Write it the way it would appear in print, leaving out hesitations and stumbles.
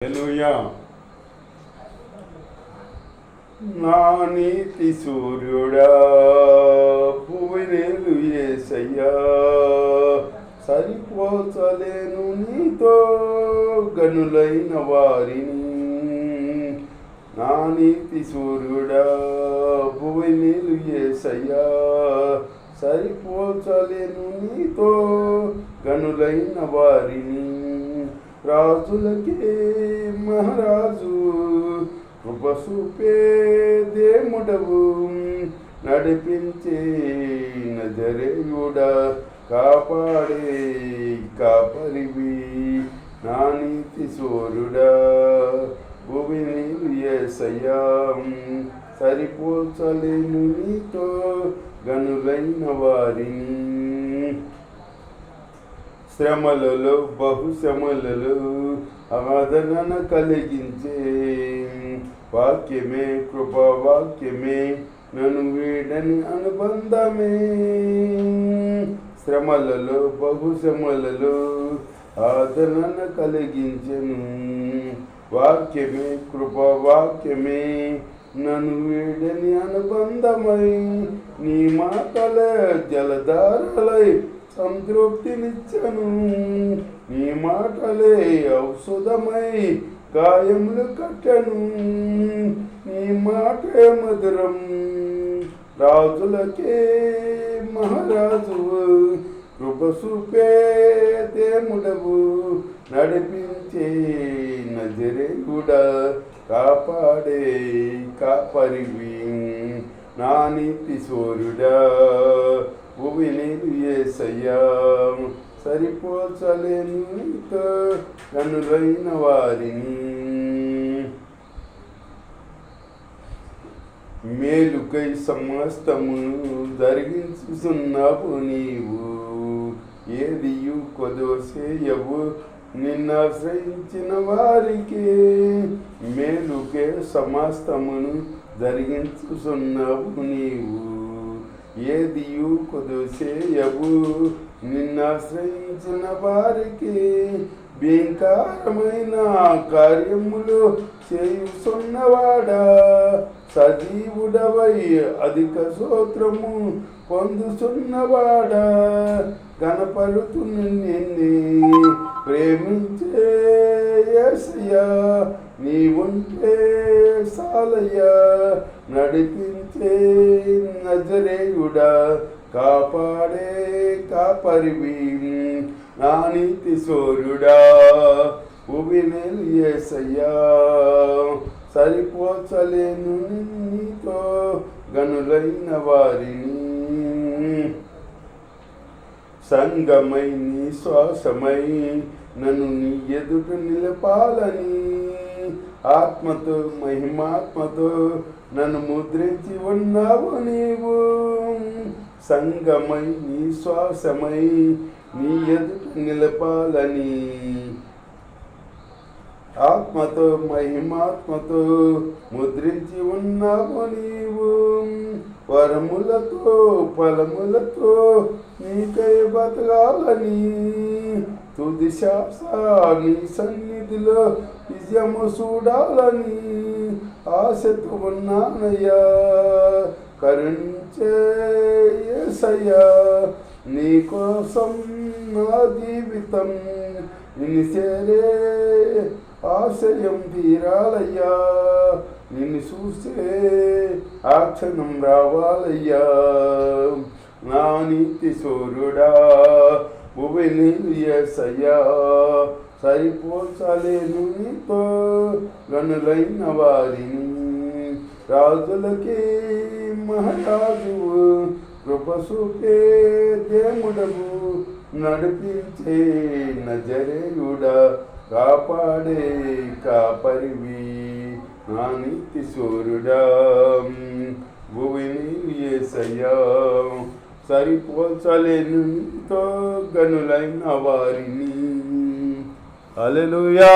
హల్లెలూయా. నా నీతి సూర్యుడా భువినేలు యేసయ్యా, సరిపోచలేను నీతో గనులైన వారిని. నా నీతి సూర్యుడా భువినేలు యేసయ్యా, సరిపోచలేను నీతో గనులైన వారిని. రాజులకే మహారాజు కృప చూపే దేవుడవు, నడిపించే నజరేయుడా, కాపాడే కాపరివి. నా నీతి సూర్యుడా భువినేలు యేసయ్యా, సరిపోచలేను నీతో గనులైన వారిని. శ్రమలలో బహుశ్రమలలో ఆదరణ కలిగించే వాక్యమే, కృపావాక్యమే, నన్ను వీడని అనుబంధమే. శ్రమలలో బహుశ్రమలలో ఆదరణ కలిగించెను వాక్యమే, కృపావాక్యమే, నన్ను వీడని అనుబంధమై. నీ మాటల జలధారలై సంతృప్తినిచ్చను, నీ మాటలే ఔషధమై గాయములు కట్టను. నీ మాటే మధురం, రాజులకే మహారాజు, కృప చూపే దేవుడవు, నడిపించే నజరేయుడా, కాపాడే కాపరివి. నా నీతి సూర్యుడా భువినేలు యేసయ్యా, సరిపోచలేను నీతో గనులైన వారిని. మేలుకై సమస్తమును జరిగించుచున్నావు నీవు, ఏదియు కొదోసేయవు నిన్నాశ్రయించిన వారికి. మేలుకే సమస్తమును జరిగించుచున్నావు నీవు, ఏదియు కొదోసేయవు నిన్నాశ్రయించిన వారికి. భీంకరమైన కార్యములు చేయుచున్నవాడా, సజీవుడవై అధిక స్తోత్రము పొందుచున్నవాడా, గణపరుతు నిన్నే ప్రేమించే యేసయ్యా, నీవుంటే సాలయ్యా, నడిపించే నజరేయుడా, కాపాడే కాపరివి. నా నీతి సూర్యుడా భువినేలు యేసయ్యా, సరిపోచలేను నీతో గనులైన వారిని. సంగమై నీ శ్వాసమై నన్ను నీ ఎదుట నిలపాలని, ఆత్మతో మహిమాత్మతో నన్ను ముద్రించి ఉన్నావు నీవు. సంగమై నీ శ్వాసమై నీ ఎదుట నిలపాలని, ఆత్మతో మహిమాత్మతో ముద్రించి ఉన్నావు నీవు. వరములతో ఫలములతో నీకై బతకాలని, తుది శ్వాస నీ సన్నిధిలో విజయము చూడాలని ఆశతో ఉన్నానయ్యా. కరుణించే యేసయ్యా, నీ కోసం నా జీవితం నిన్ను చేరే ఆశయం తీరాలయ్యా. నిన్ను చూసే ఆ క్షణం రావాలయ్యా. నా నీతి సూర్యుడా భువినేలు యేసయ్యా, సరిపోచలేను నీతో గనులైన వారిని. రాజులకే మహారాజు, కృప చూపే దేవుడవు, నడిపించే నజరేయుడా, కాపాడే కాపరివి. నా నీతి సూర్యుడా భువినేలు యేసయ్యా, సరిపోచలేను నీతో గనులైన వారిని. హల్లెలూయా.